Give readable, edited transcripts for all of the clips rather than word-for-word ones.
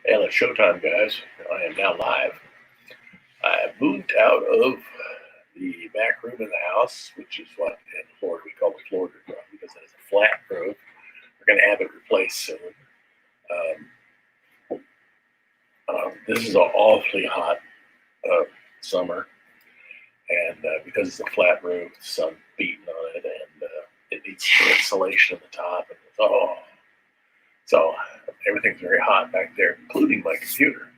And it's showtime, guys. I am now live. I moved out of the back room in the house, which is what in Florida we call the Florida drum, because it is a flat roof. We're going to have it replaced soon. This is an awfully hot summer, and because it's a flat roof, the sun beating on it, and it needs insulation at the top. And so everything's very hot back there, including my computer.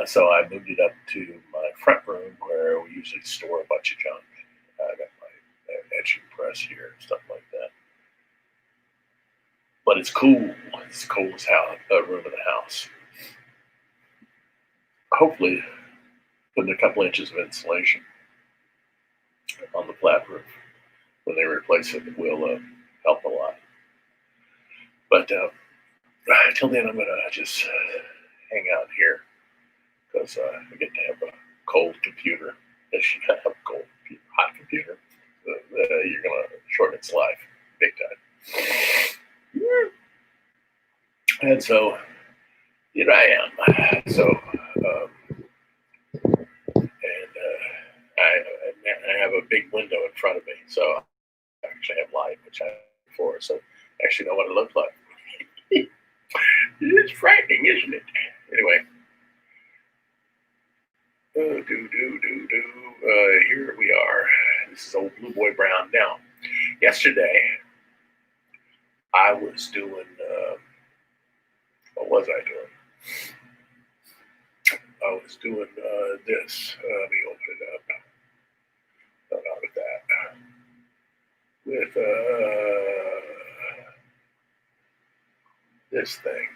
So I moved it up to my front room where we usually store a bunch of junk. I got my etching press here and stuff like that. But it's cool. It's the coolest room in the house. Hopefully, putting a couple inches of insulation on the flat roof when they replace it will help a lot. But until then, I'm going to just hang out here because I get to have a cold computer. If you have a hot computer, you're going to shorten its life big time. And so here I am. So, I have a big window in front of me, so I actually have light, which I have before, so I actually know what it looks like. It's frightening, isn't it? Anyway. Here we are. This is old Blue Boy Brown. Now, yesterday, I was doing, what was I doing? I was doing this. Let me open it up. No, not with that. With this thing.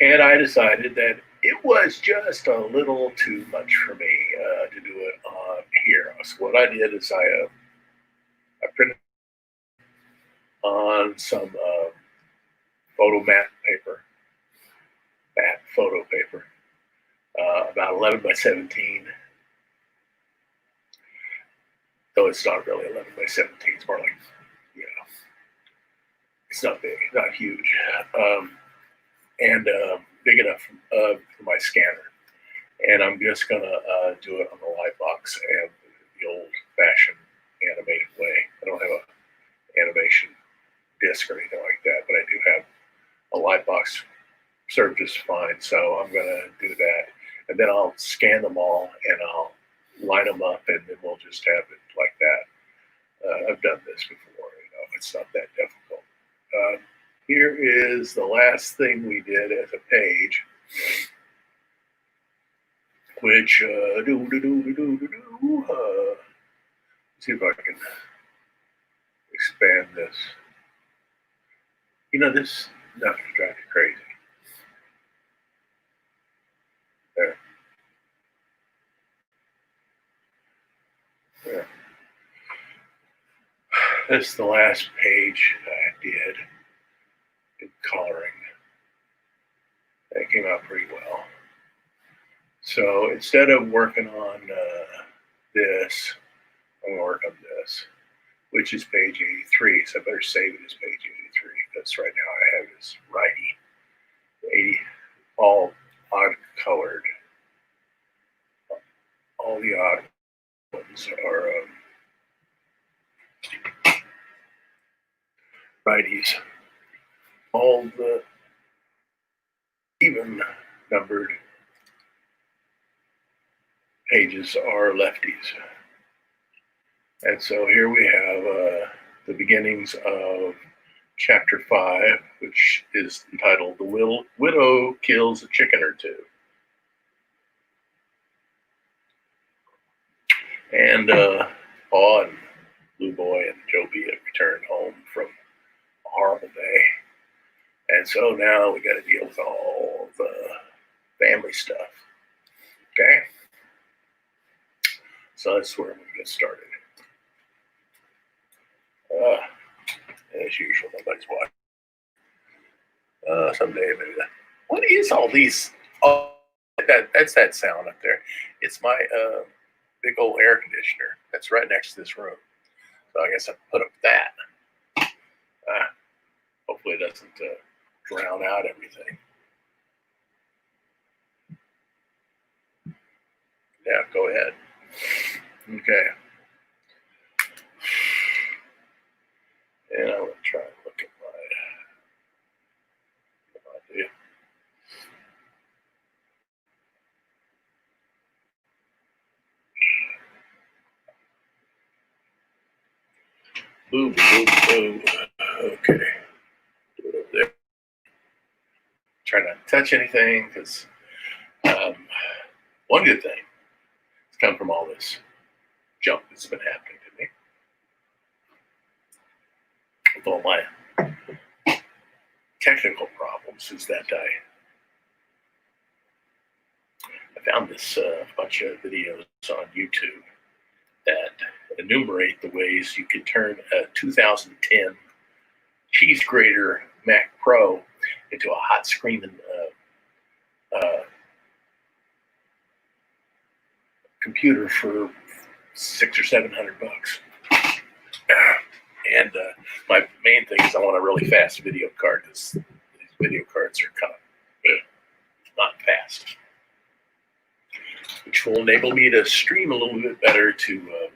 And I decided that it was just a little too much for me to do it on here. So what I did is I printed on some photo matte photo paper, about 11 by 17. Though it's not really 11 by 17, it's more like, it's not big, not huge. And big enough for my scanner. And I'm just gonna do it on the light box and the old-fashioned animated way. I don't have an animation disc or anything like that, but I do have a light box served just fine. So I'm gonna do that, and then I'll scan them all and I'll line them up, and then we'll just have it like that. I've done this before, it's not that difficult. Here is the last thing we did as a page, which, see if I can expand this. This is not going to drive you crazy. There. There. This is the last page I did. Coloring. That came out pretty well. So instead of working on this, I'm going to work on this, which is page 83. So I better save it as page 83 because right now I have this righty, 80, all odd colored. All the odd ones are righties. All the even numbered pages are lefties. And so here we have the beginnings of chapter 5, which is entitled The Widow Kills a Chicken or Two. And Paul and Blue Boy and Joby have returned home from a horrible day. And so now we got to deal with all the family stuff. Okay? So that's where we get started. As usual, nobody's watching. Someday maybe that. What is all these? Oh, that's that sound up there. It's my big old air conditioner that's right next to this room. So I guess I put up that. Hopefully it doesn't drown out everything. Yeah, go ahead. Okay. And I'm going to try and look at my idea. Boom, boom, boom. Okay. Do it over there. Try not to touch anything, because one good thing has come from all this junk that's been happening to me. With all my technical problems, is that I found this bunch of videos on YouTube that enumerate the ways you can turn a 2010 cheese grater Mac Pro into a hot screaming computer for $600 or $700. And my main thing is I want a really fast video card, because these video cards are kind of not fast, which will enable me to stream a little bit better to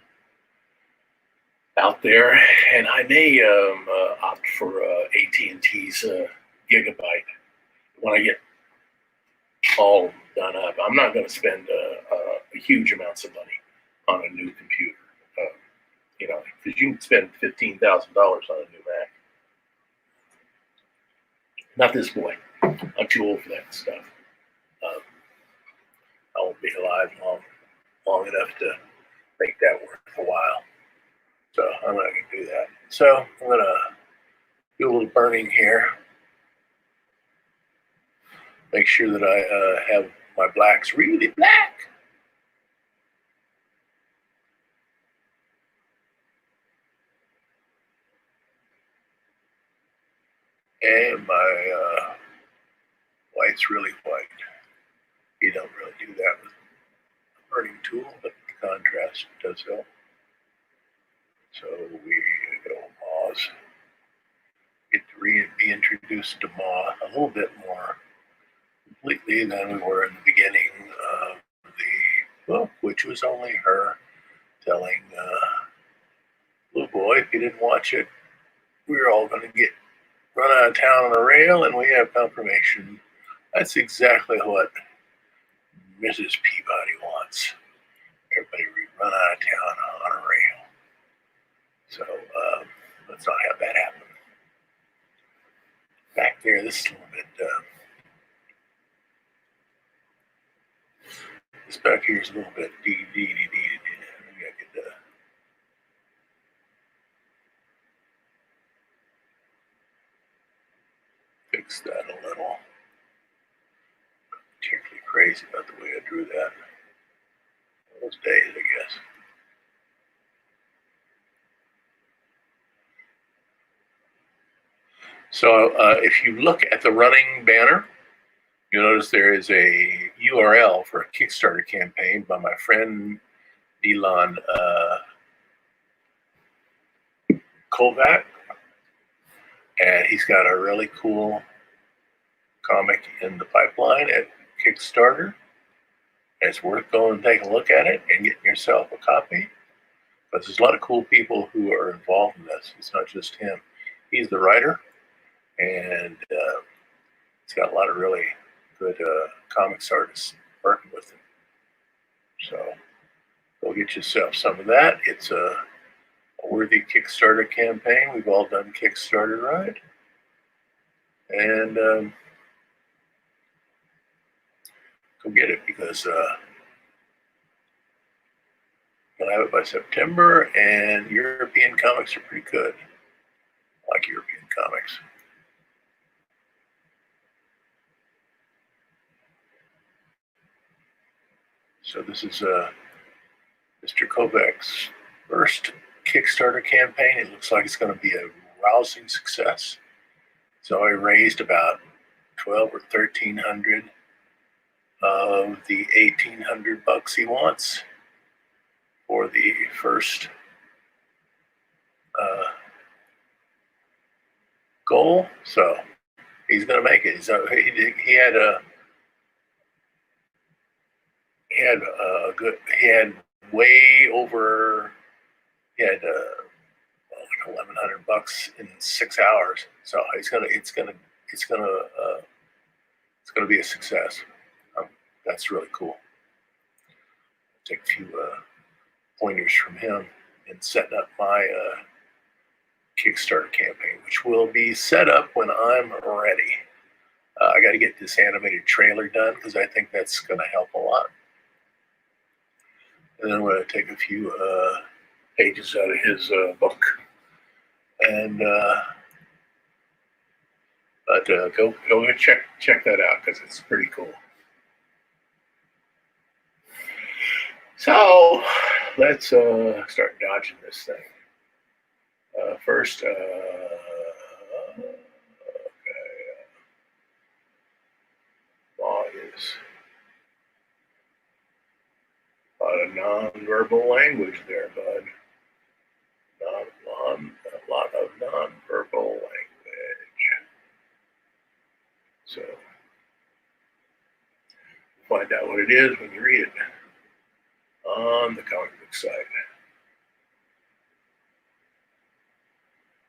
out there. And I may opt for AT&T's Gigabyte when I get all done up. I'm not going to spend huge amounts of money on a new computer. Because you can spend $15,000 on a new Mac. Not this boy. I'm too old for that stuff. I won't be alive long enough to make that work for a while. So I'm not going to do that. So I'm going to do a little burning here. Make sure that I have my blacks really black. And my white's really white. You don't really do that with a burning tool, but the contrast does help. So we go Moz. Get to be introduced to Ma a little bit more completely than we were in the beginning of the book, which was only her telling Blue Boy, if you didn't watch it, we're all going to get run out of town on a rail, and we have confirmation. That's exactly what Mrs. Peabody wants. Everybody run out of town on a rail. So let's not have that happen. Back there, this is a little bit. This back here is a little bit. Maybe I could fix that a little. Particularly crazy about the way I drew that. Those days, I guess. So if you look at the running banner, you'll notice there is a URL for a Kickstarter campaign by my friend Elon Kovac. And he's got a really cool comic in the pipeline at Kickstarter. And it's worth going and taking a look at it and getting yourself a copy. Because there's a lot of cool people who are involved in this. It's not just him. He's the writer. And he's got a lot of really good comics artists working with him. So go get yourself some of that. It's a worthy Kickstarter campaign. We've all done Kickstarter, right? And go get it, because you'll have it by September, and European comics are pretty good. I like European comics. So this is Mr. Kovac's first Kickstarter campaign. It looks like it's going to be a rousing success. It's already raised about 12 or 1,300 of the 1,800 bucks he wants for the first goal. So he's going to make it. He had a good. He had way over. He had like $1,100 in 6 hours. So it's gonna be a success. That's really cool. Take a few pointers from him in setting up my Kickstarter campaign, which will be set up when I'm ready. I got to get this animated trailer done because I think that's going to help a lot. And then I'm going to take a few pages out of his book, and go check that out because it's pretty cool. So let's start dodging this thing. First, okay, law is a lot of non-verbal language there, bud. A lot of non-verbal language. So find out what it is when you read it on the comic book site.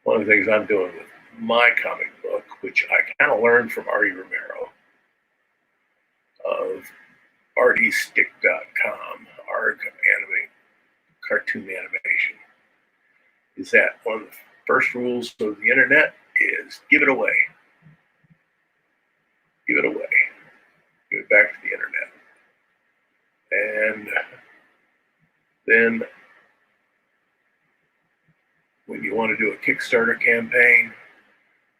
One of the things I'm doing with my comic book, which I kind of learned from Artie Romero of artiestick.com, ARG anime, cartoon animation, is that one of the first rules of the internet is give it away. Give it away. Give it back to the internet. And then when you want to do a Kickstarter campaign,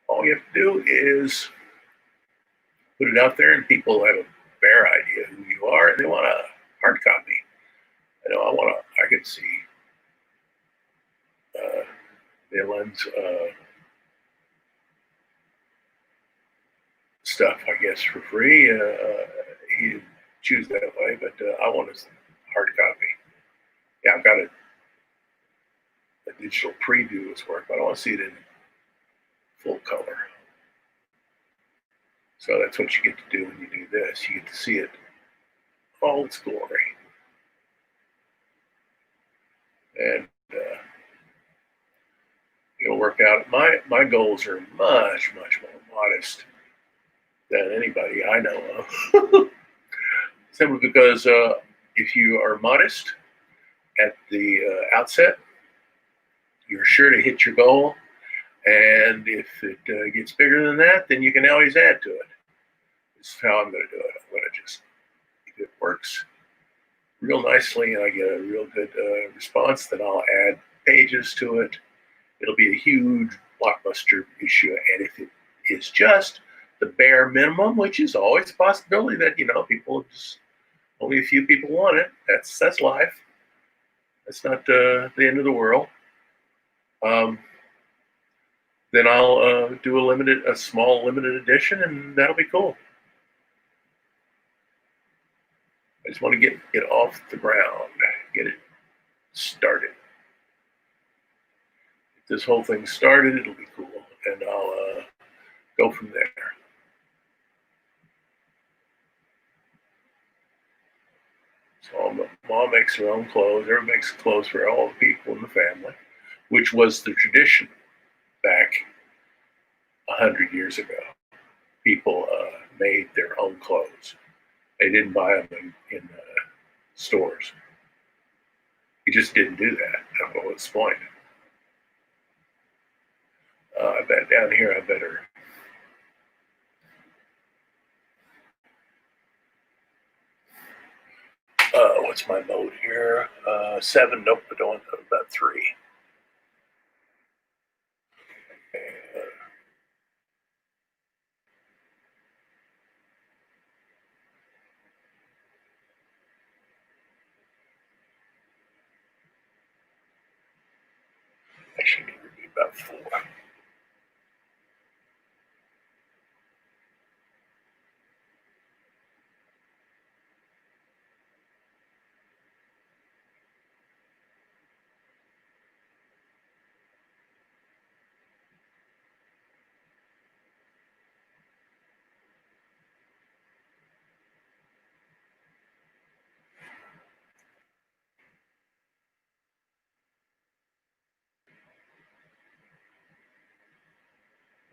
all you have to do is put it out there and people have a bare idea who you are and they want a hard copy. I could see Dylan's stuff, I guess, for free. He didn't choose that way, but I want a hard copy. Yeah, I've got a digital preview of his work, but I want to see it in full color. So that's what you get to do when you do this. You get to see it all its glory. And it'll work out. My goals are much more modest than anybody I know of. Simply because if you are modest at the outset, you're sure to hit your goal. And if it gets bigger than that, then you can always add to it. This is how I'm going to do it. I'm going to just, if it works real nicely and I get a real good response, then I'll add pages to it. It'll be a huge blockbuster issue. And if it is just the bare minimum, which is always a possibility that, people just, only a few people want it. That's life. That's not the end of the world. Then I'll do a small limited edition, and that'll be cool. I just want to get off the ground, get it started. If this whole thing started, it'll be cool, and I'll go from there. So mom makes her own clothes. Everybody makes clothes for all the people in the family, which was the tradition back 100 years ago. People made their own clothes. They didn't buy them in stores. You just didn't do that. What's the point? I bet down here I better. What's my mode here? 7. Nope, I don't want about 3. Actually, need to be about 4.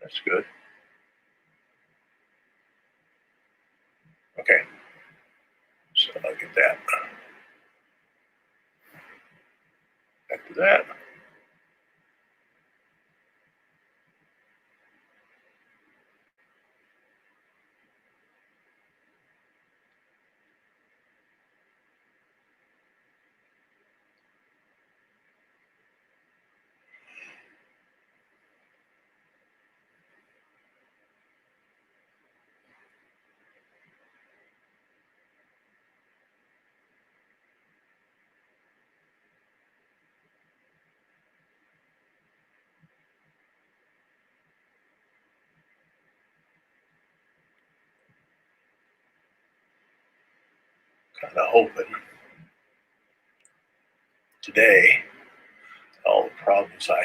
That's good. Okay, so I'll get that. Back to that. Kind of hoping today all the problems I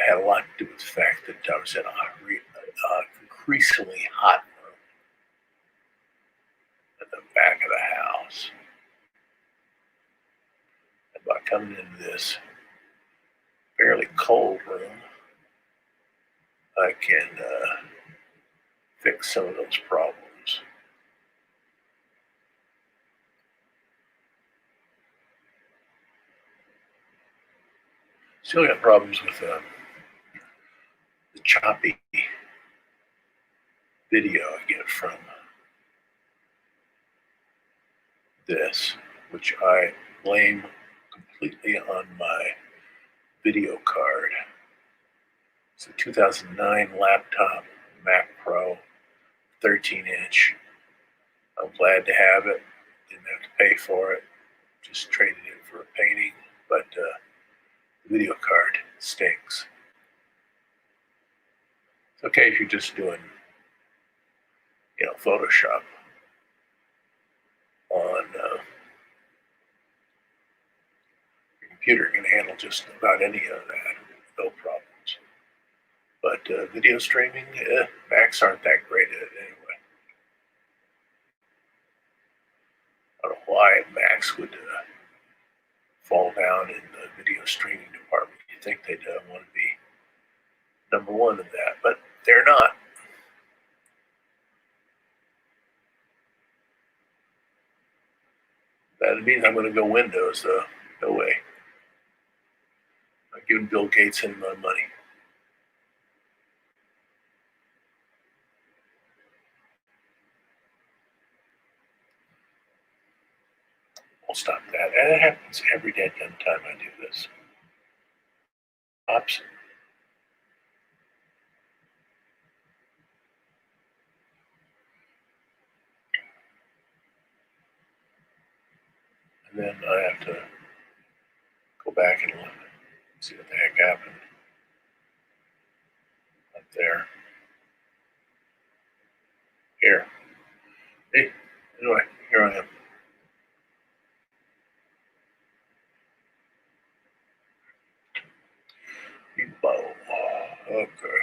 had a lot to do with the fact that I was in a increasingly hot room at the back of the house. And by coming into this fairly cold room, I can fix some of those problems. Still got problems with the choppy video I get from this, which I blame completely on my video card. It's a 2009 laptop, Mac Pro, 13-inch. I'm glad to have it. Didn't have to pay for it. Just traded it for a painting. But the video card stinks. It's okay if you're just doing, Photoshop on your computer. You can handle just about any of that, no problems. But video streaming, Macs aren't that great at it anyway. I don't know why Macs would fall down in the video streaming department. You'd think they'd want to be number one in that, but they're not. That means I'm going to go Windows, though. No way. I'm giving Bill Gates any of my money. I'll stop that. And it happens every dead time I do this. Oops. And then I have to go back and see what the heck happened up there. Here. Hey, anyway, here I am. Okay.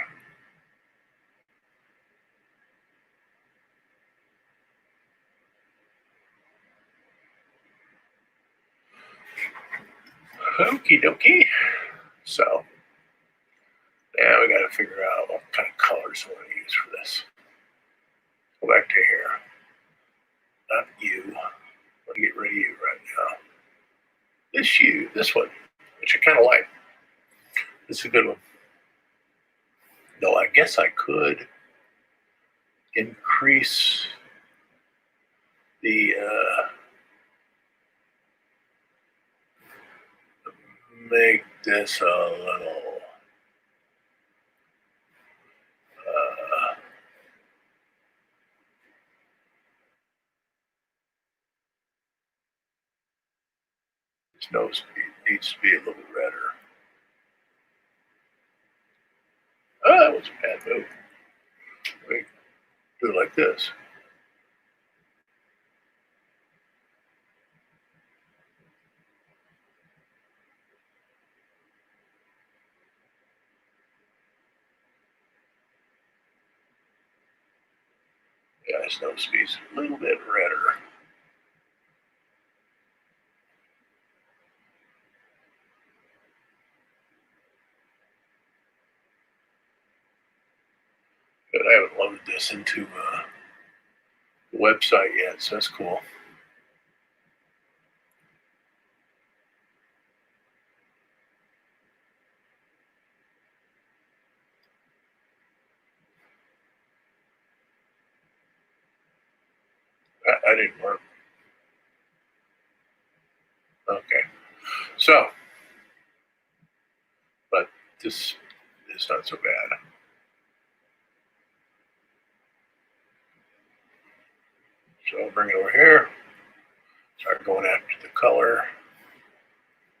Okie dokie. So, now we got to figure out what kind of colors I want to use for this. Go back to here. Not you. I'm going to get rid of you right now. This one, which I kind of like. This is a good one. Though I guess I could increase the make this a little his nose needs to be a little redder. Oh, that was a bad move. We do it like this. Yeah, his nose needs a little bit redder. But I haven't loaded this into the website yet, so that's cool. I didn't work. Okay. So, but this is not so bad. So I'll bring it over here. Start going after the color.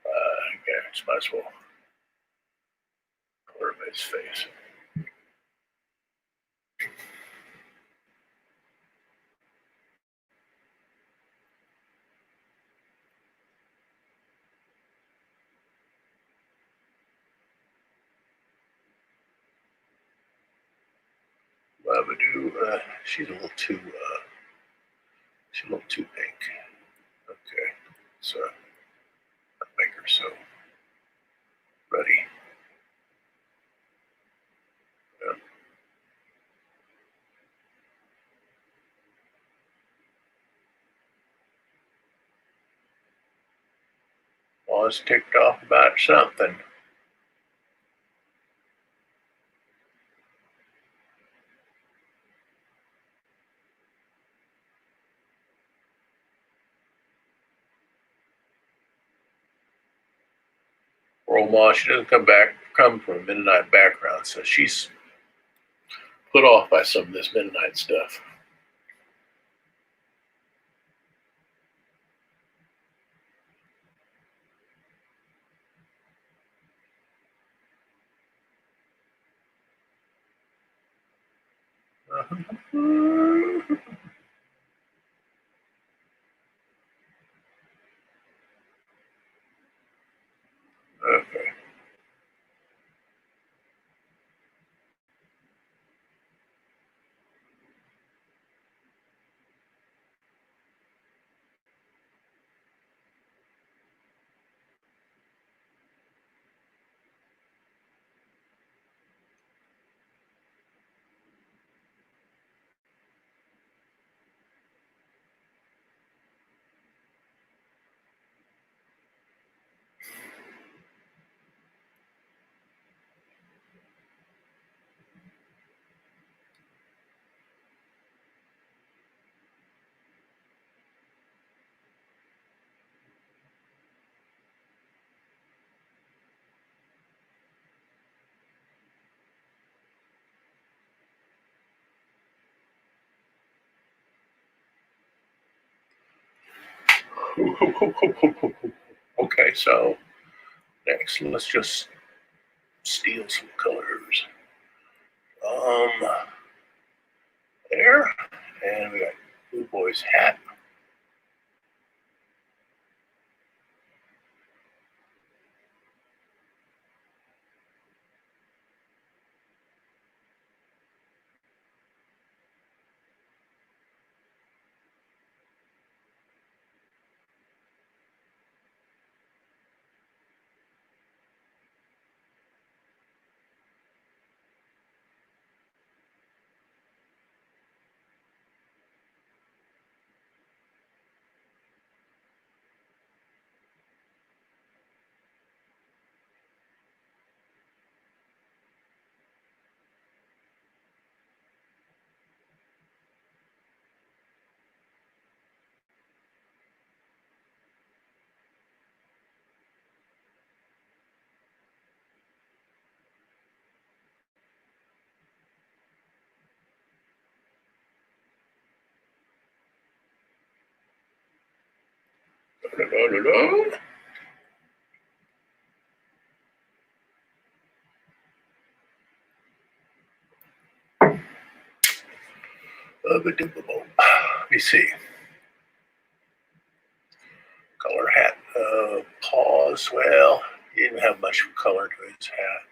Okay, it's might as well color his face. Babadoo, she's a little too pink. Okay, so I'll make her so ready. Yeah. Well, it's ticked off about something. Old Ma, she doesn't come from a Mennonite background, so she's put off by some of this Mennonite stuff. Okay. Okay, so next, let's just steal some colors. There, and we got Blue Boy's hat. Da, da, da, da. Let me see. Color hat. Pause. Well, he didn't have much color to his hat.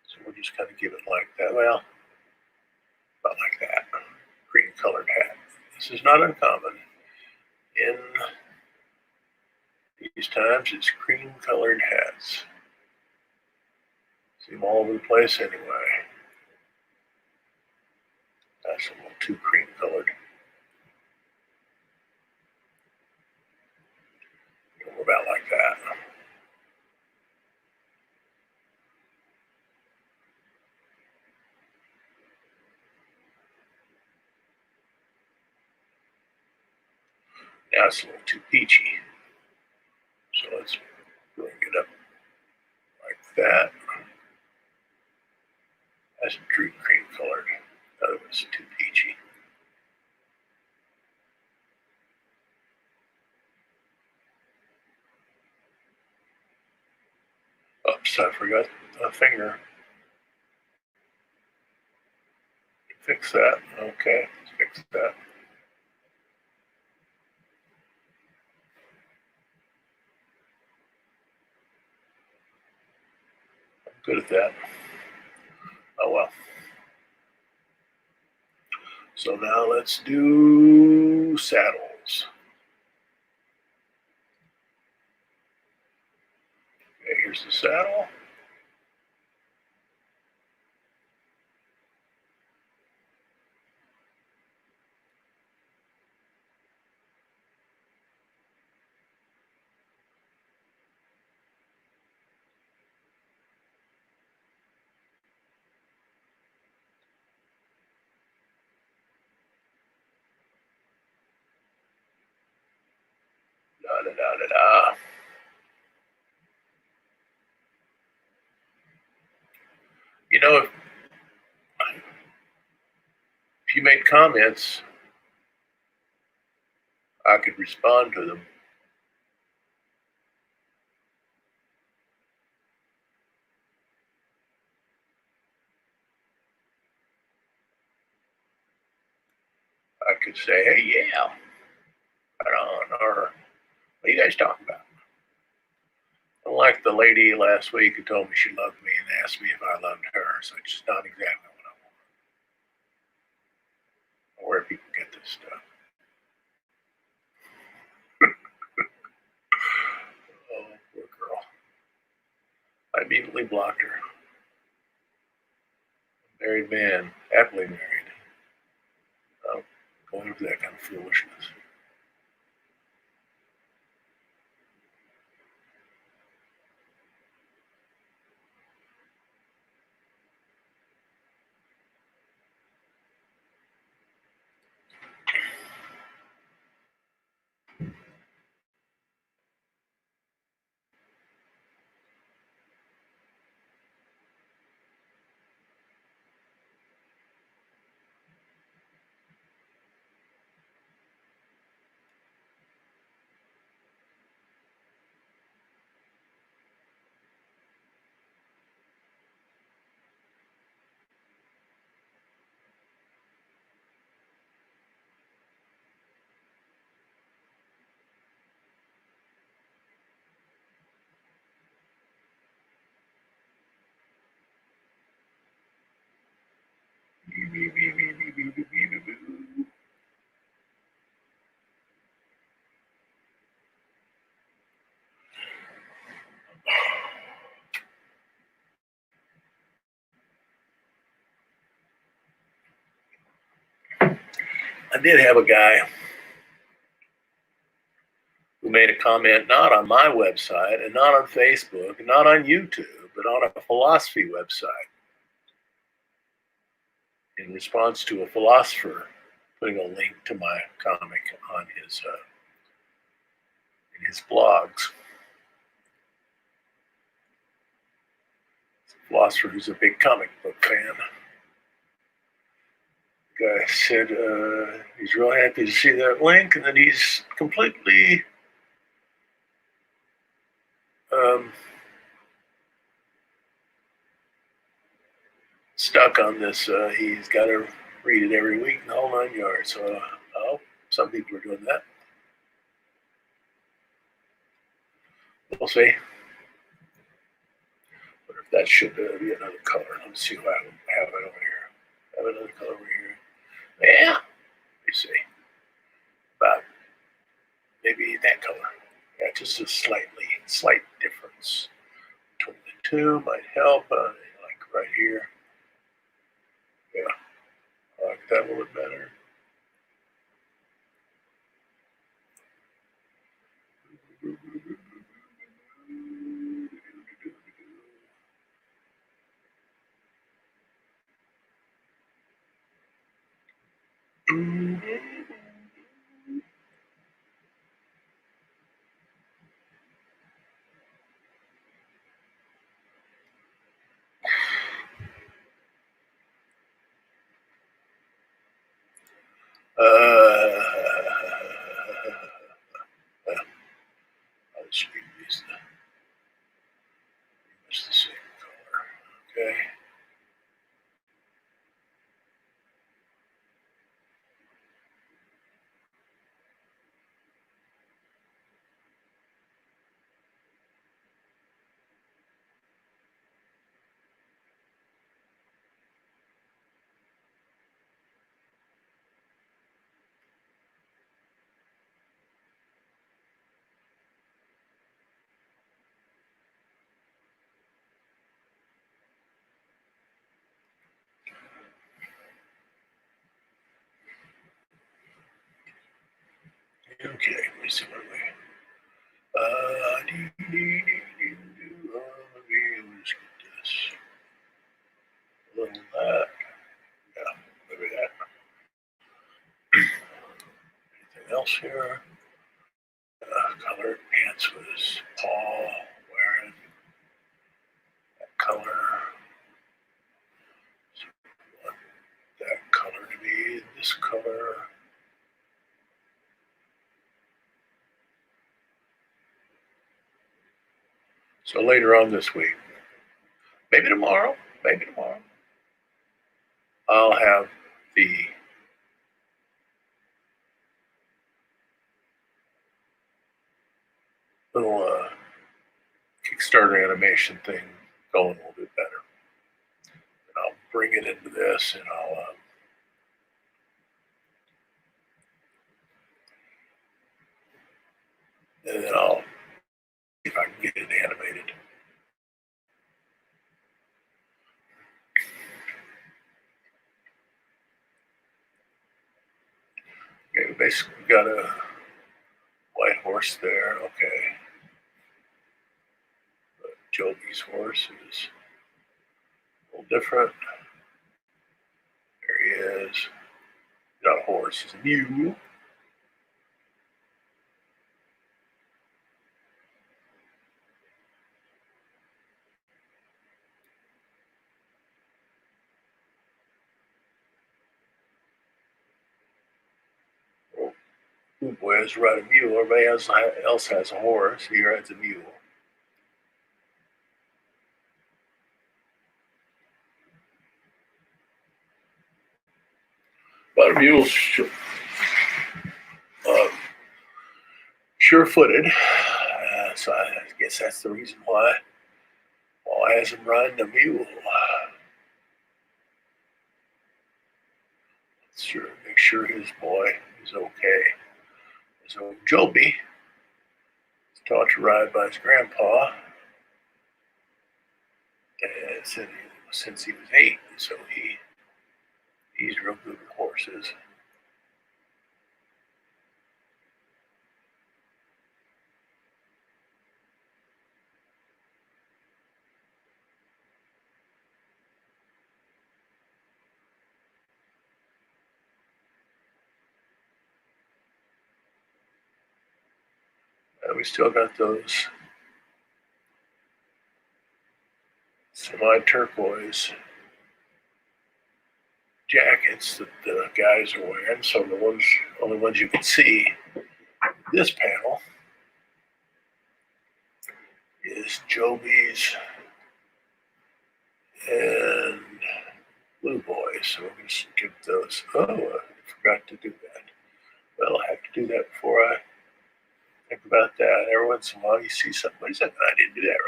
So we'll just kind of give it like that. Well, not like that. Green colored hat. This is not uncommon. In these times, it's cream colored hats. See them all over the place anyway. That's a little too cream colored. About like that. Now it's a little too peachy. So let's bring it up like that. That's true cream colored. The other one's too peachy. Oops, I forgot a finger. Fix that. Okay, let's fix that. I'm good at that. Oh well. So now let's do saddles. Okay, here's the saddle. Da da da da da. You know, if you made comments, I could respond to them. I could say, hey, yeah, right on, or what are you guys talking about? Unlike the lady last week who told me she loved me and asked me if I loved her, so it's just not exactly what I want. Where people get this stuff. Oh, poor girl. I immediately blocked her. Married man, happily married. Going for that kind of foolishness. I did have a guy who made a comment not on my website and not on Facebook and not on YouTube, but on a philosophy website in response to a philosopher putting a link to my comic on his in his blogs. It's a philosopher who's a big comic book fan. The guy said he's real happy to see that link, and that he's completely stuck on this. He's got to read it every week in the whole 9 yards. So, some people are doing that. We'll see. But if that should be another color. Let's see what I have it over here. I have another color over here. Yeah. Let me see. About maybe that color. Yeah, just a slight difference between the two might help. Like right here. Yeah. I like that a little bit better. I'll just read these. It's the same color. Okay. Okay, let me see what we. Let me just get this. A little of that. Yeah, maybe that. Anything else here? Colored pants was Paul wearing that color. So I want that color to be this color. So later on this week, maybe tomorrow, I'll have the little Kickstarter animation thing going a little bit better. And I'll bring it into this, and then I'll see if I can get it animated. Okay, we basically got a white horse there. Okay. But Joby's horse is a little different. There he is. Not a horse, he's a mule. Oh boy has to ride a mule. Everybody else has a horse. He rides a mule. But a mule's sure-footed. So I guess that's the reason why Paul has him riding a mule. Make sure his boy is okay. So Joby was taught to ride by his grandpa since he was 8. So he's real good with horses. We still got those semi-turquoise jackets that the guys are wearing. So the only ones you can see this panel is Joby's and Blue Boys. So we're going to skip those. Oh, I forgot to do that. Well, I have to do that before I think about that. Every once in a while you see something. Wait a second, I didn't do that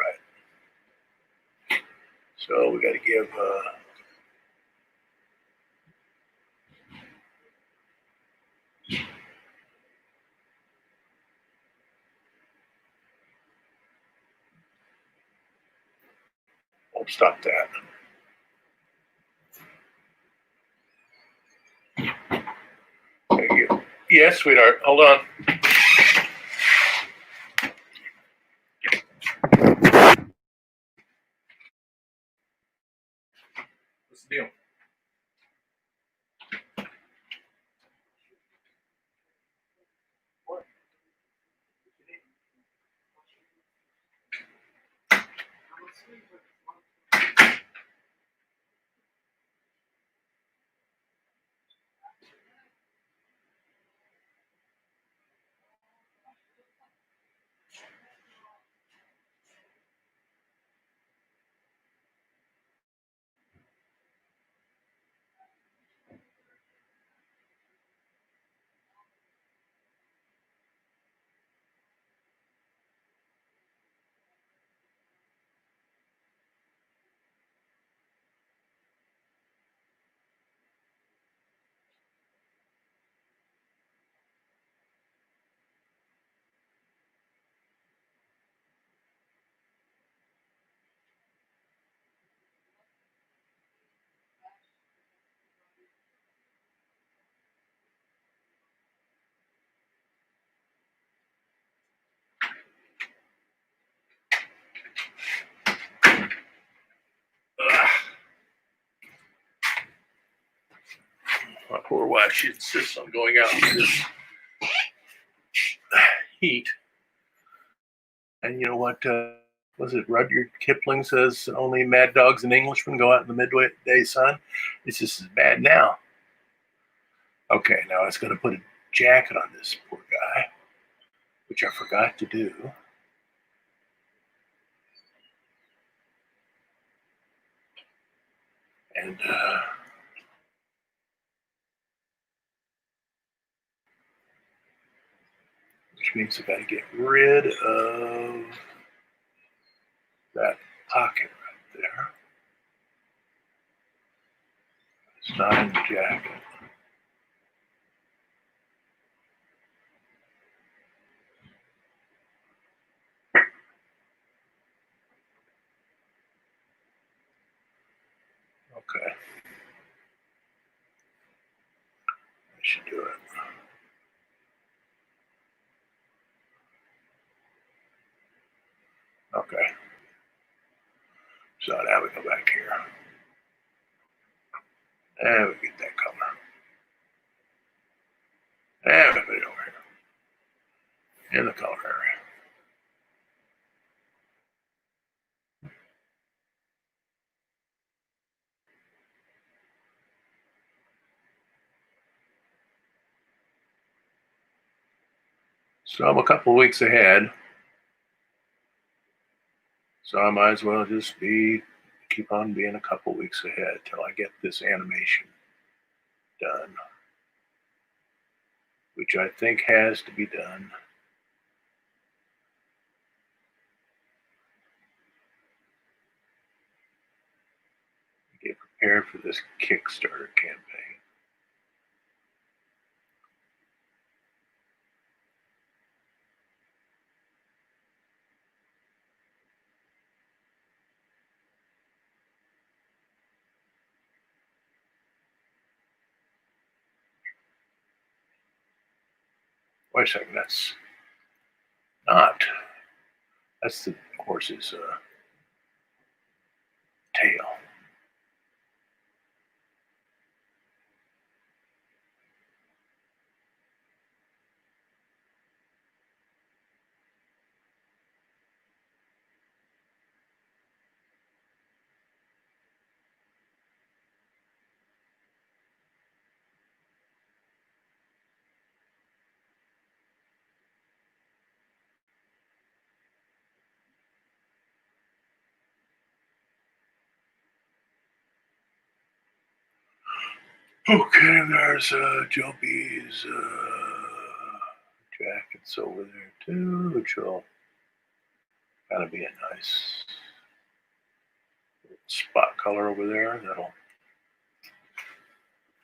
right. So we got to give stop that. Yes, sweetheart. Hold on. What's the deal? What? My poor wife, she insists on going out in this heat. And you know what? Was it Rudyard Kipling says only mad dogs and Englishmen go out in the midday sun? It's just as bad now. Okay, now I was going to put a jacket on this poor guy, which I forgot to do. And which means I got to get rid of that pocket right there. It's not in the jacket. Okay. I should do it. Okay. So now we go back here. And we get that color. And we put it over here. In the color area. So I'm a couple of weeks ahead. So I might as well just keep on being a couple of weeks ahead till I get this animation done, which I think has to be done. Get prepared for this Kickstarter campaign. Wait a second, that's the horse's tail. Okay, there's Joe B's jackets over there too, which will kind of be a nice spot color over there. That'll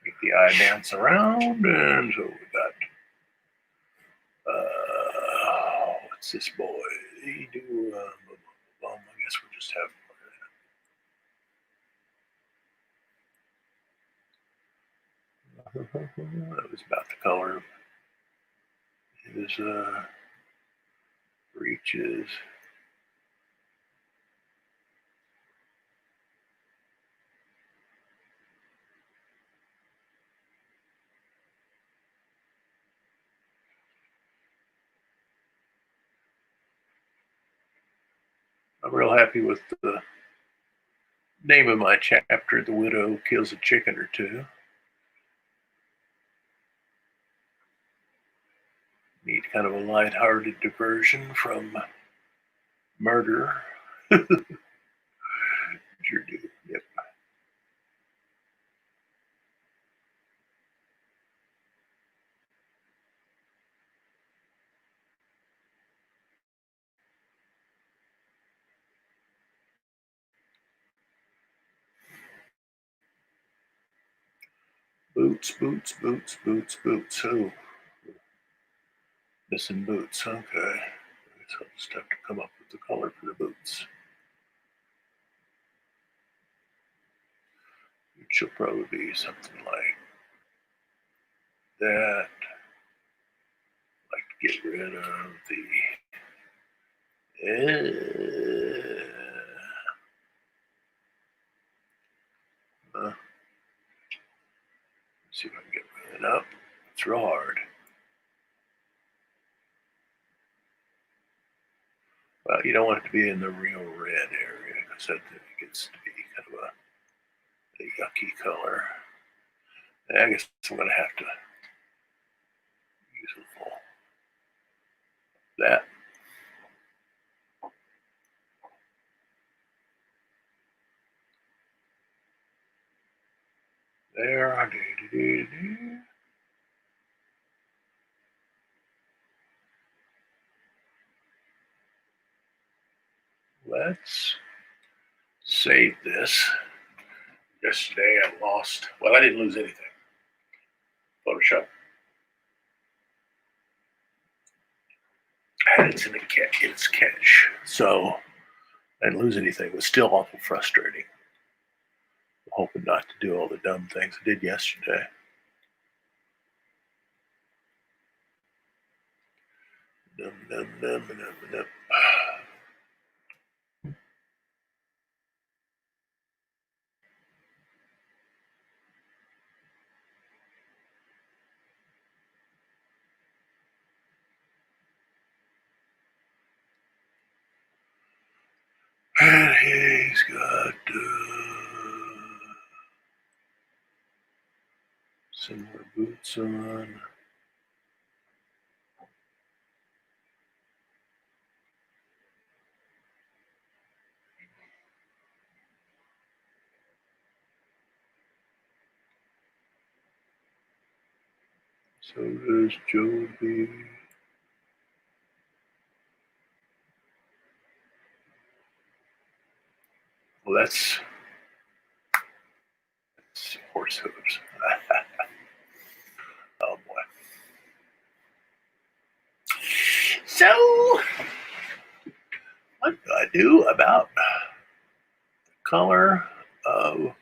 make the eye dance around. And so we got, what's this boy? He do, I guess we'll just have that was about the color his breeches. I'm real happy with the name of my chapter, The Widow Kills a Chicken or Two. Neat, kind of a light-hearted diversion from murder. Sure do. Yep. Boots, boots, boots, boots, boots. Oh, missing boots. Okay. I guess I'll just have to come up with the color for the boots. Which will probably be something like that. Like to get rid of the. Let's see if I can get rid of it up. It's real hard. Well, you don't want it to be in the real red area because that gets to be kind of a yucky color. I guess I'm going to have to use a little that. There. Let's save this. Yesterday I lost, well, I didn't lose anything. Photoshop had its cache. So I didn't lose anything. It was still awful frustrating. I'm hoping not to do all the dumb things I did yesterday. And he's got similar boots on. So does Joby. Well, that's horse hooves. Oh boy. So, what do I do about the color of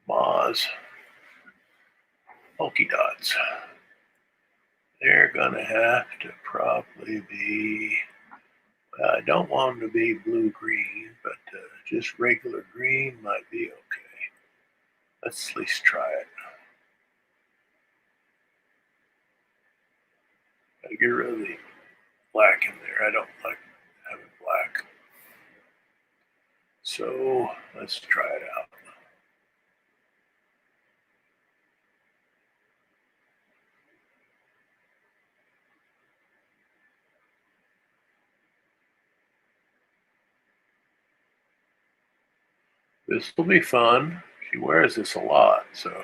Ma's polka dots? They're gonna have to probably be. I don't want them to be blue-green, but just regular green might be okay. Let's at least try it. Gotta get rid of the black in there. I don't like having black. So let's try it out. This will be fun. She wears this a lot, so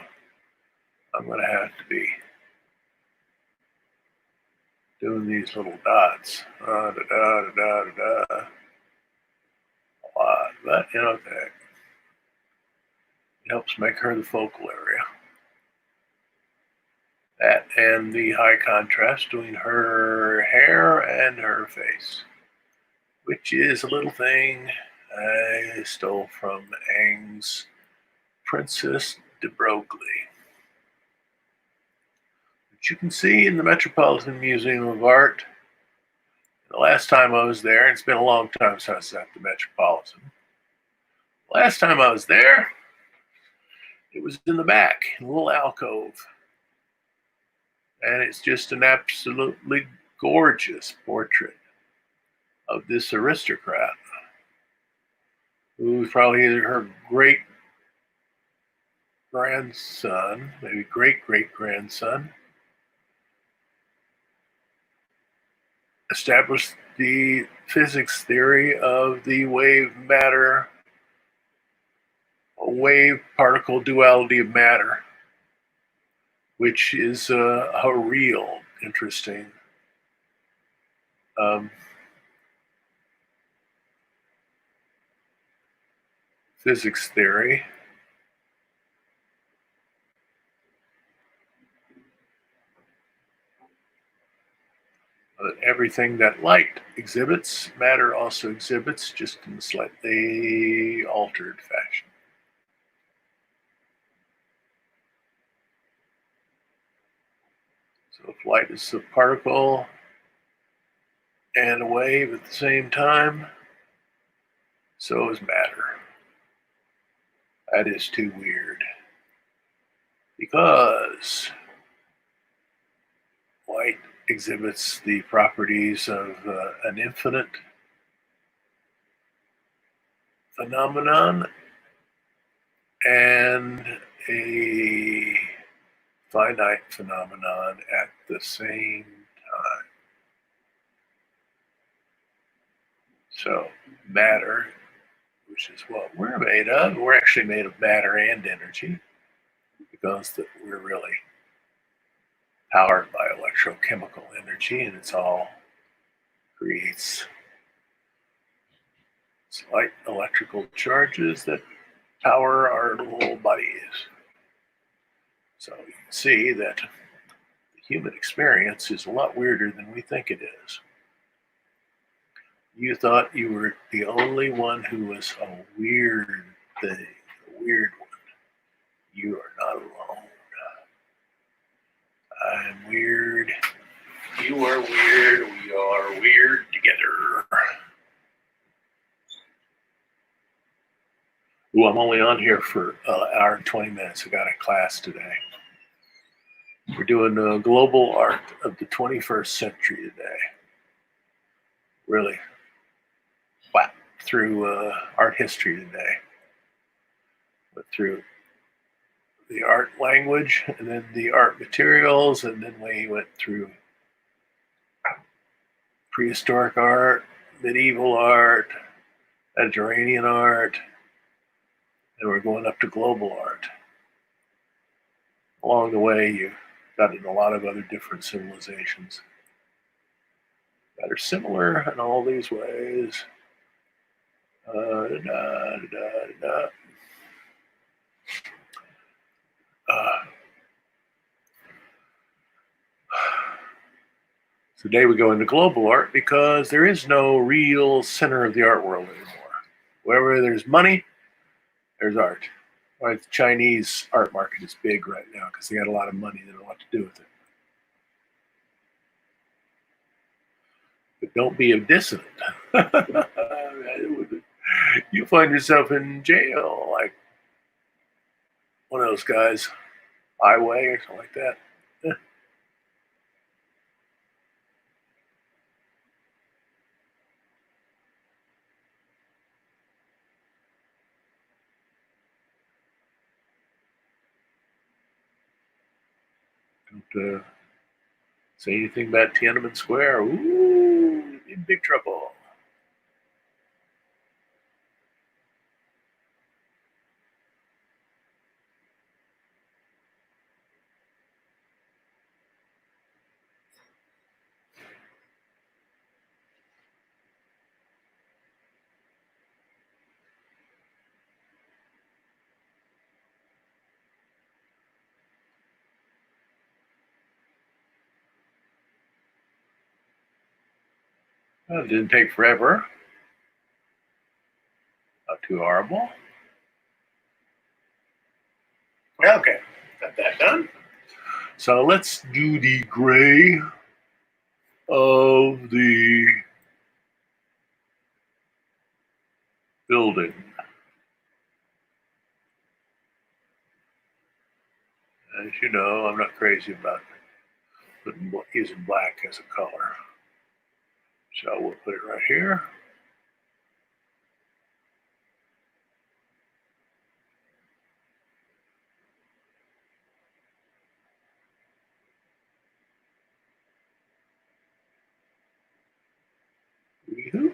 I'm gonna have to be doing these little dots. Da, da, da, da, da, da. A lot, but you know, okay. It helps make her the focal area. That and the high contrast between her hair and her face, which is a little thing I stole from Ang's Princess de Broglie, which you can see in the Metropolitan Museum of Art. The last time I was there, and it's been a long time since I was at the Metropolitan. Last time I was there, it was in the back, in a little alcove. And it's just an absolutely gorgeous portrait of this aristocrat, who's probably either her great grandson, maybe great great grandson, established the physics theory of the wave matter, wave particle duality of matter, which is a real interesting physics theory. That everything that light exhibits, matter also exhibits, just in a slightly altered fashion. So if light is a particle and a wave at the same time, so is matter. That is too weird, because light exhibits the properties of an infinite phenomenon and a finite phenomenon at the same time. So matter, which is what we're made of, we're actually made of matter and energy, because we're really powered by electrochemical energy, and it's all creates slight electrical charges that power our little bodies. So you can see that the human experience is a lot weirder than we think it is. You thought you were the only one who was a weird thing, a weird one. You are not alone. I'm weird. You are weird. We are weird together. Ooh, I'm only on here for an hour and 20 minutes. I got a class today. We're doing global art of the 21st century today. Really, wow, through art history today. Went through the art language, and then the art materials, and then we went through prehistoric art, medieval art, Mediterranean art, and we're going up to global art. Along the way, you got in a lot of other different civilizations that are similar in all these ways. Today we go into global art because there is no real center of the art world anymore. Wherever there's money, there's art. Right, the Chinese art market is big right now because they got a lot of money. They don't know what to do with it. But don't be a dissident. You find yourself in jail, like one of those guys, Highway or something like that. Don't say anything about Tiananmen Square. Ooh, in big trouble. Well, it didn't take forever. Not too horrible. Okay, got that done. So let's do the gray of the building. As you know, I'm not crazy about using black as a color. So we'll put it right here. Wee-hoo.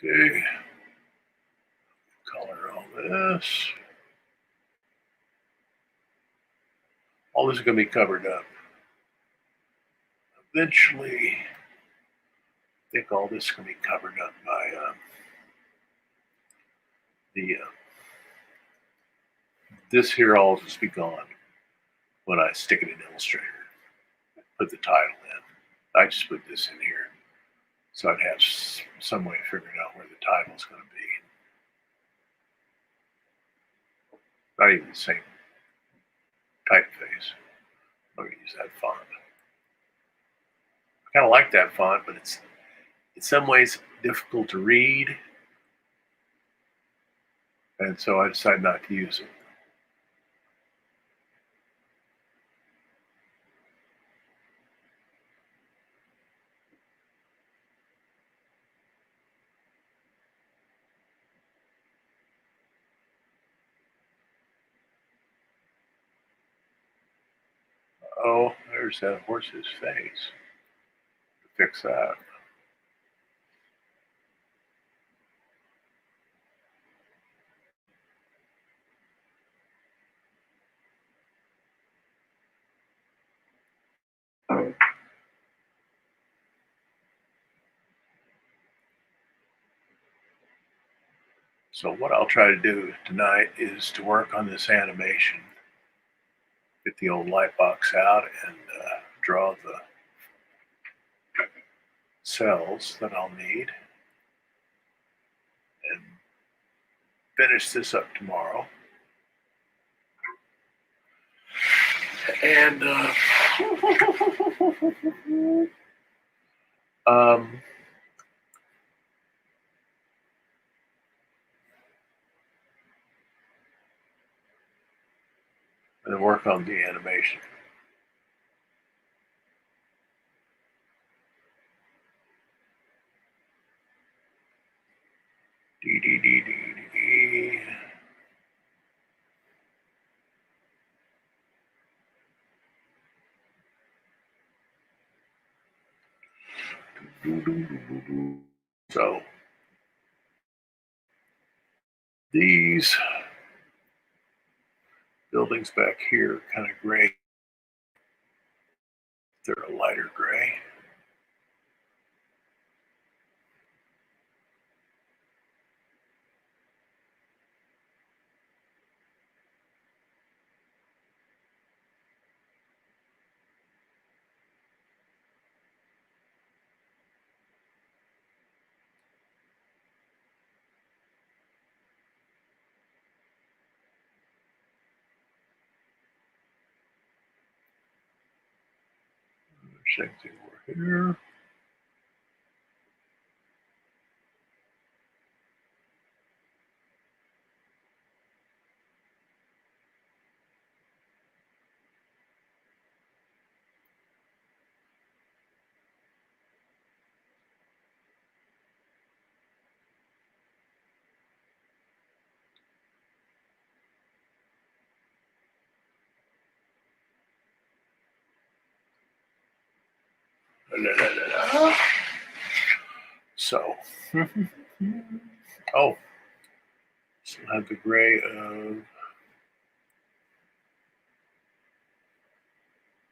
Okay. Color all this. All this is going to be covered up. Eventually, I think all this is going to be covered up by this here all will just be gone when I stick it in Illustrator. Put the title in. I just put this in here. So I'd have some way of figuring out where the title is going to be. Not even the same typeface. I'm going to use that font. I kind of like that font, but it's in some ways difficult to read. And so I decided not to use it. Oh, there's that horse's face. Fix that. So what I'll try to do tonight is to work on this animation. Get the old light box out and draw the cells that I'll need. And finish this up tomorrow. And and then work on the animation. Dee, dee, dee, dee, dee. So these buildings back here are kind of gray. They're a lighter gray. Same thing over here. So, oh, still have the gray of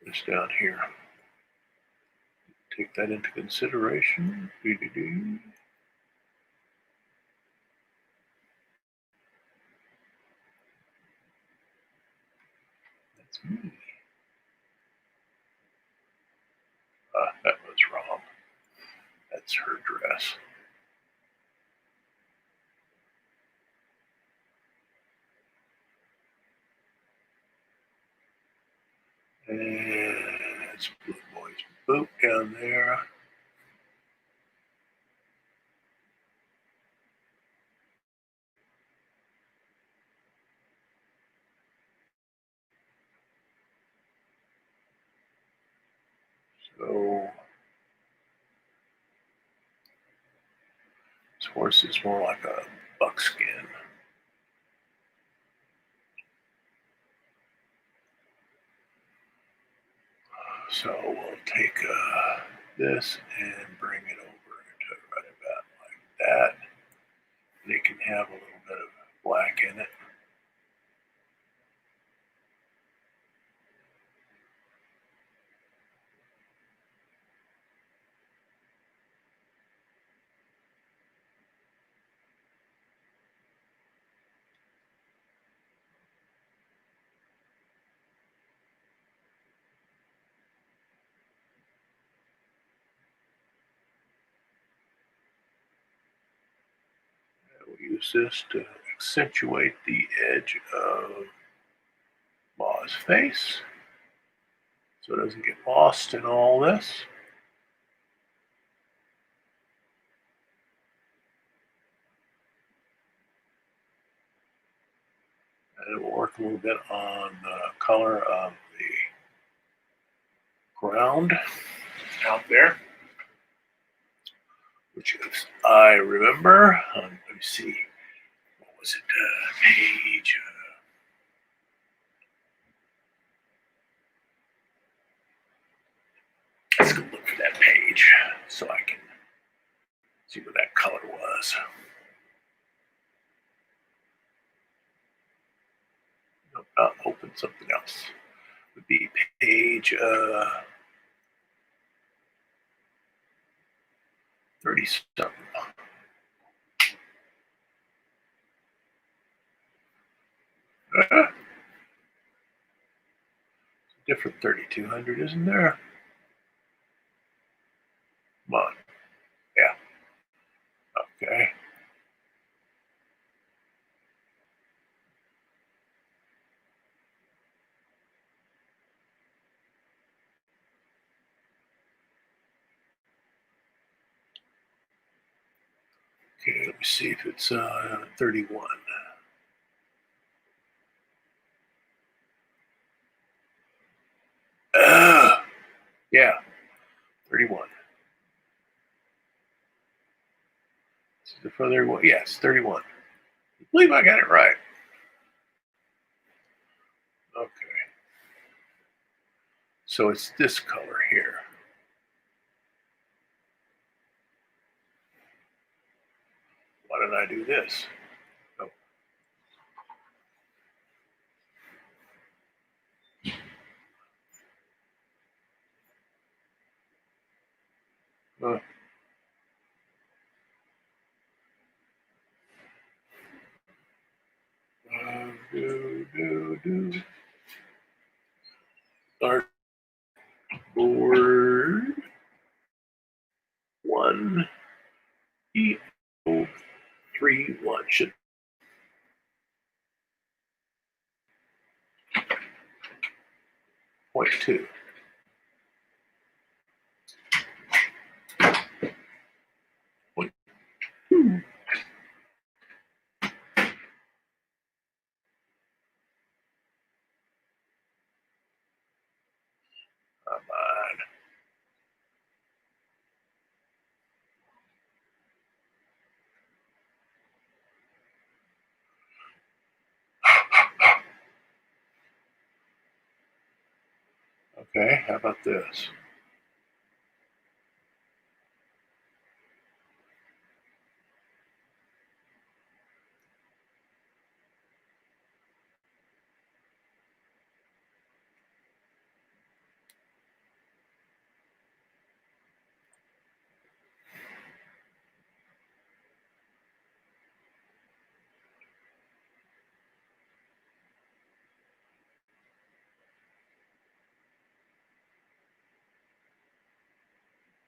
this down here. Take that into consideration. That's me. That was wrong. That's her dress. And that's Blue Boy's boot down there. So this horse is more like a buckskin. So we'll take this and bring it over to right about like that. And it can have a little bit of black in it. We'll use this to accentuate the edge of Ma's face so it doesn't get lost in all this. And we'll work a little bit on the color of the ground out there, which is, I remember, let me see, what was it, page, let's go look for that page so I can see what that color was. Nope, open something else. It would be page 30-something. Different 3200, isn't there? Come on. Yeah. Okay. Okay, let me see if it's 31. Yeah, 31. This is the further one. Yes, 31. I believe I got it right. Okay. So it's this color here. Why did I do this? Oh. Dartboard 1 E031 should 0.2. Okay, how about this?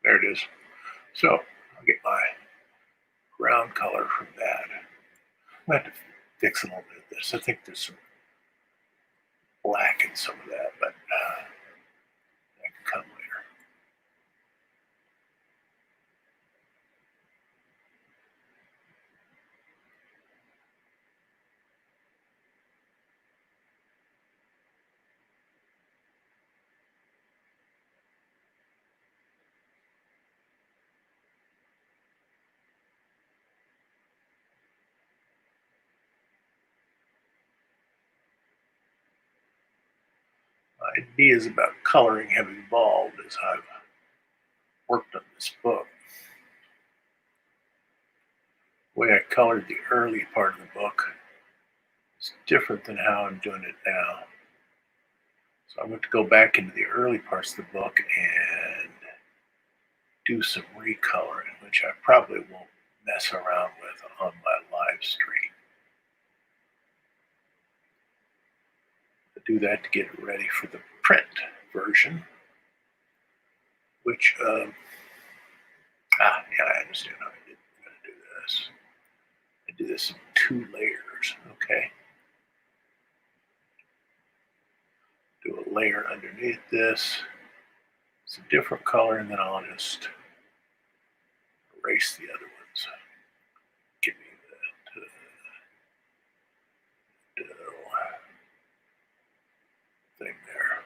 There it is. So I'll get my ground color from that. I have to fix a little bit of this. I think there's some black in some of that, but that can come later. My ideas about coloring have evolved as I've worked on this book. The way I colored the early part of the book is different than how I'm doing it now. So I'm going to go back into the early parts of the book and do some recoloring, which I probably won't mess around with on my live stream. I do that to get it ready for the print version, which, yeah, I understand how I'm going to do this. I do this in 2 layers, okay? Do a layer underneath this. It's a different color, and then I'll just erase the other ones. Give me that thing there.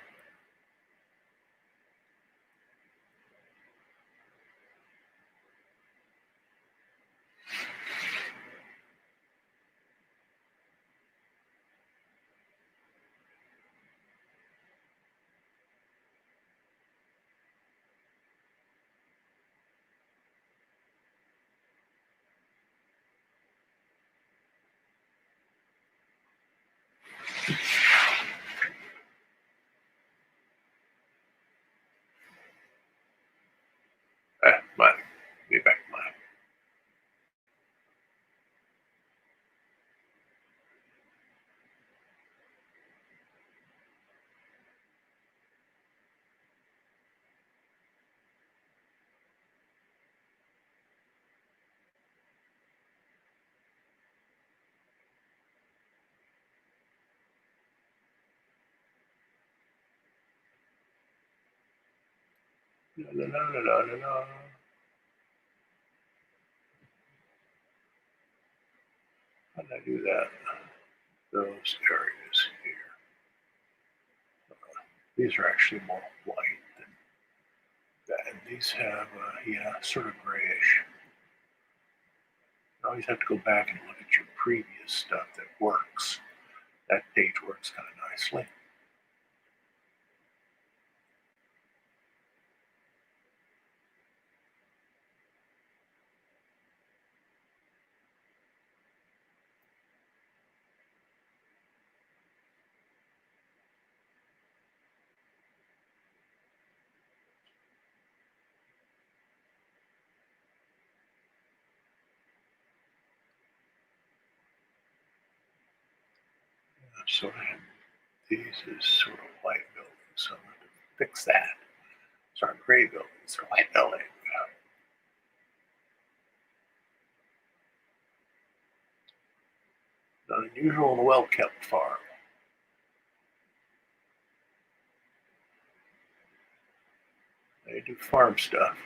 Mine. Be back to mine. La, la, la, la, la, la. How did I do that? Those areas here. These are actually more white than that, and these have, yeah, sort of grayish. You always have to go back and look at your previous stuff that works. That page works kind of nicely. So I have these as sort of white buildings, so I'm going to fix that. Sorry, gray buildings or white building. Not unusual in a well-kept farm. They do farm stuff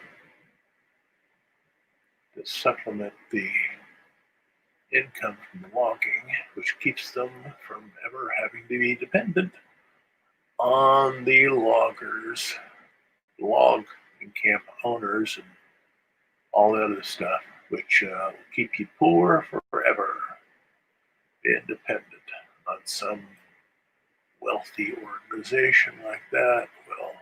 to supplement the income from logging, which keeps them from ever having to be dependent on the loggers, log and camp owners, and all the other stuff, which will keep you poor forever, independent on some wealthy organization like that will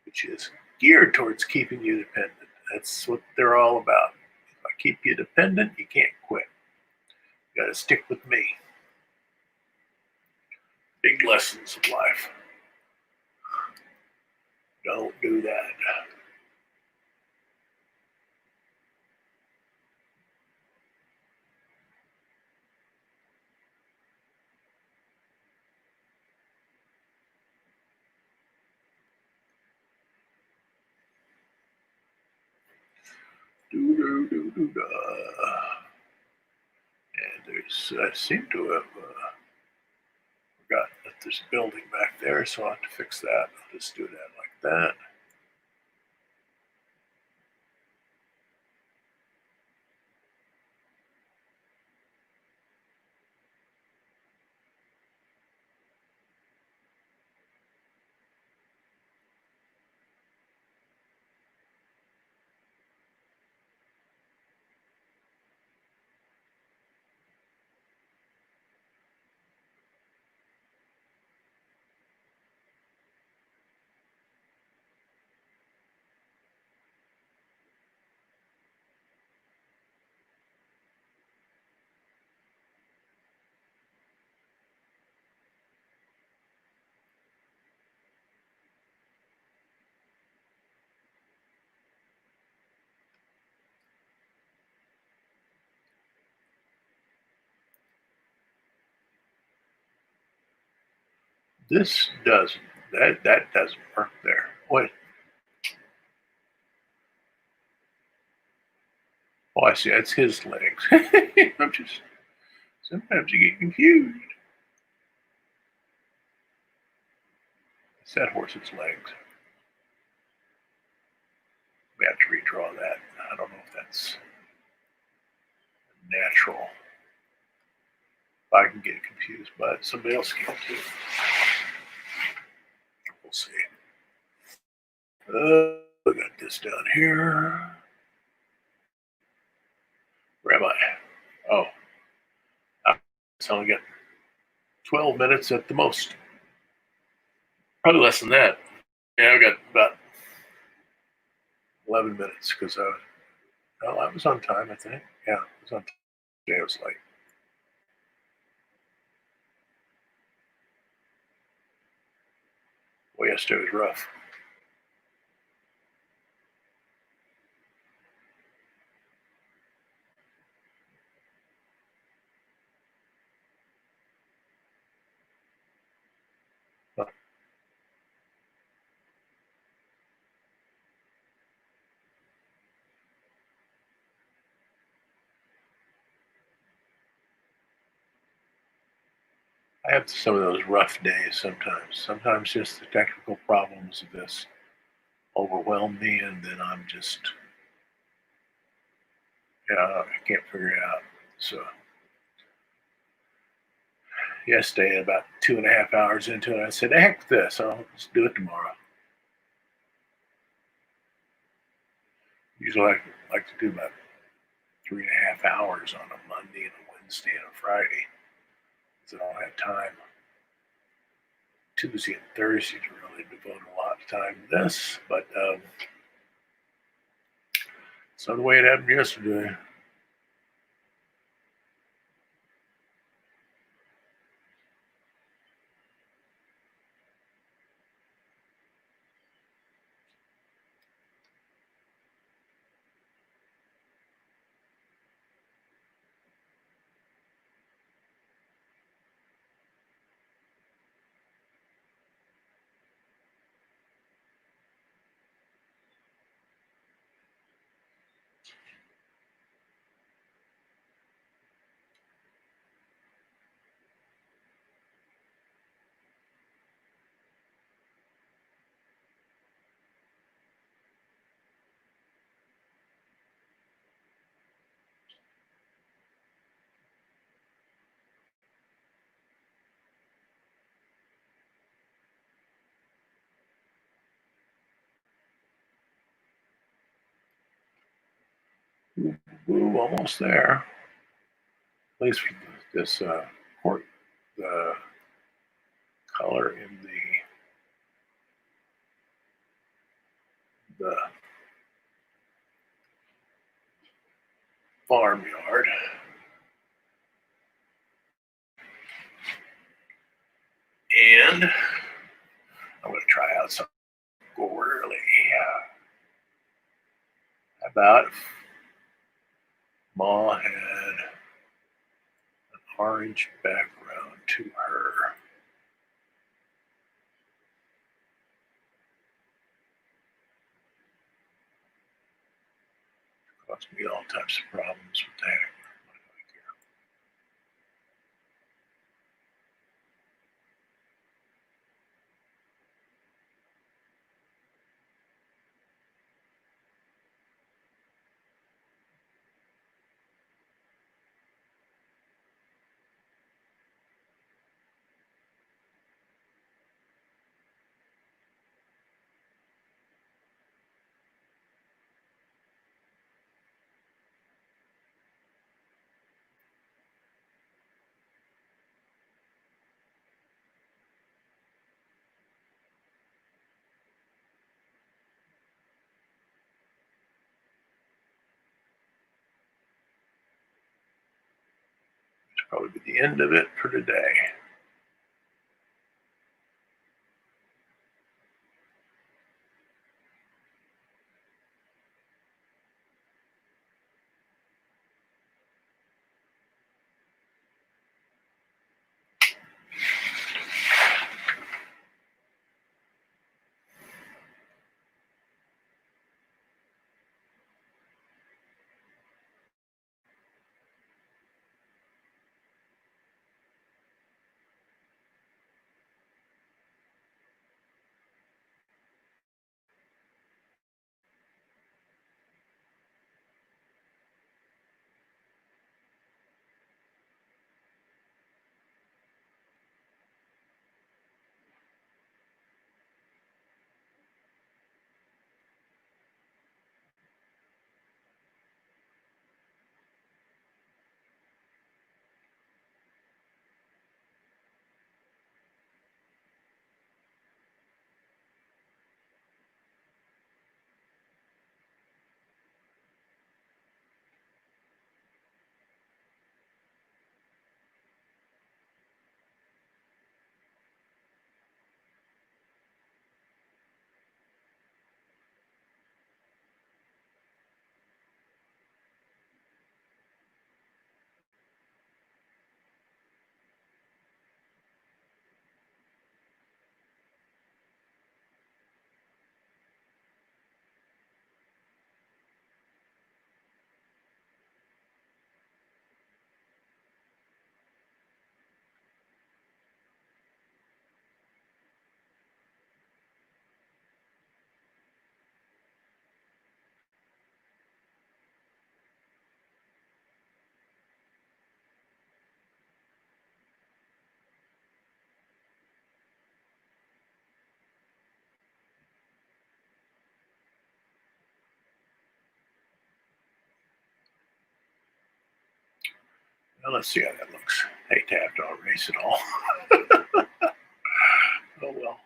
which is geared towards keeping you dependent. That's what they're all about. If I keep you dependent, you can't quit. You got to stick with me. Big lessons of life. Don't do that. And I seem to have forgotten that there's a building back there, so I'll have to fix that. I'll just do that like that. This doesn't. That doesn't work there. Wait. Oh, I see. That's his legs. I'm just. Sometimes you get confused. It's that horse's legs. We have to redraw that. I don't know if that's natural. I can get confused, but somebody else can too. We'll see. We got this down here. Where am I? Oh, it's only got 12 minutes at the most. Probably less than that. Yeah, I got about 11 minutes because I was on time, I think. Yeah, I was on time. Today I was late. Well, yesterday was rough. I have some of those rough days sometimes. Sometimes just the technical problems of this overwhelm me, and then I'm just, I can't figure it out. So yesterday, about 2.5 hours into it, I said, heck with this, I'll just do it tomorrow. Usually I like to do about 3.5 hours on a Monday and a Wednesday and a Friday. So I don't have time. Tuesday and Thursday to really devote a lot of time to this, but it's not the way it happened yesterday. Ooh, almost there. At least for this the color in the the farmyard. And I'm going to try out some squirrely. How about Ma had an orange background to her? Caused me all types of problems with that. Probably be the end of it for today. Now let's see how that looks. Hate to have to erase it all. Oh well.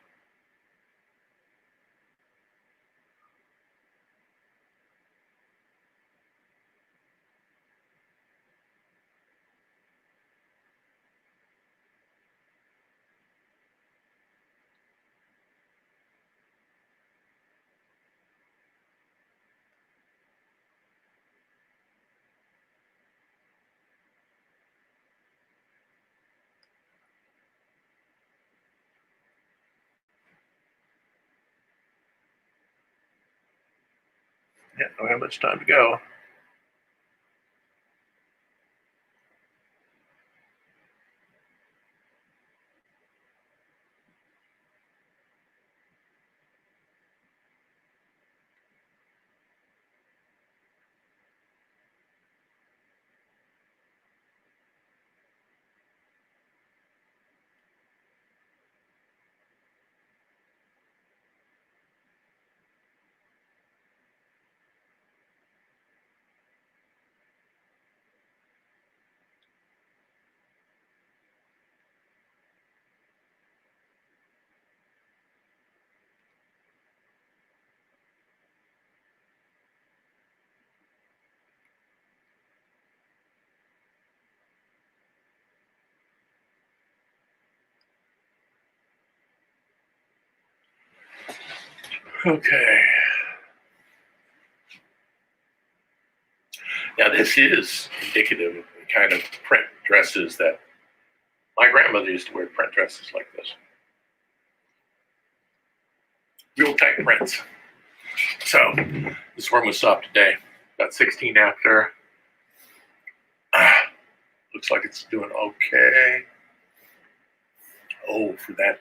Yeah, don't have much time to go. Okay. Now this is indicative of the kind of print dresses that my grandmother used to wear, print dresses like this. Real tight prints. So this is where I'm going to stop today. About 16 after. Looks like it's doing okay. Oh, for that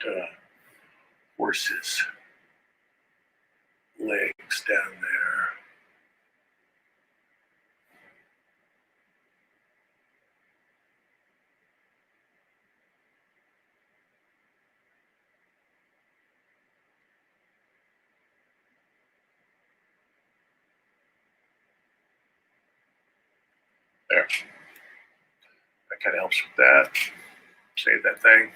horse's legs down there. There. That kind of helps with that. Save that thing.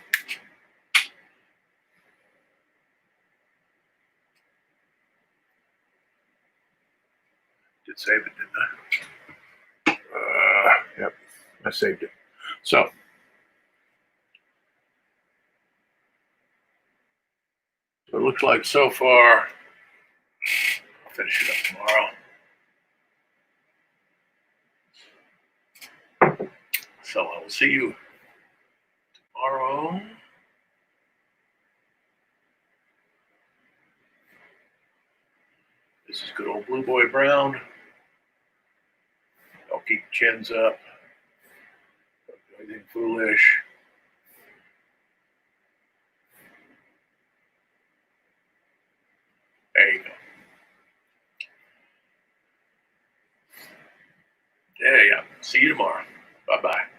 Did save it, didn't I? Yep, I saved it. So, it looks like so far, I'll finish it up tomorrow. So I will see you tomorrow. This is good old Blue Boy Brown. Don't keep chins up. Don't do anything foolish. There you go. Yeah. See you tomorrow. Bye-bye.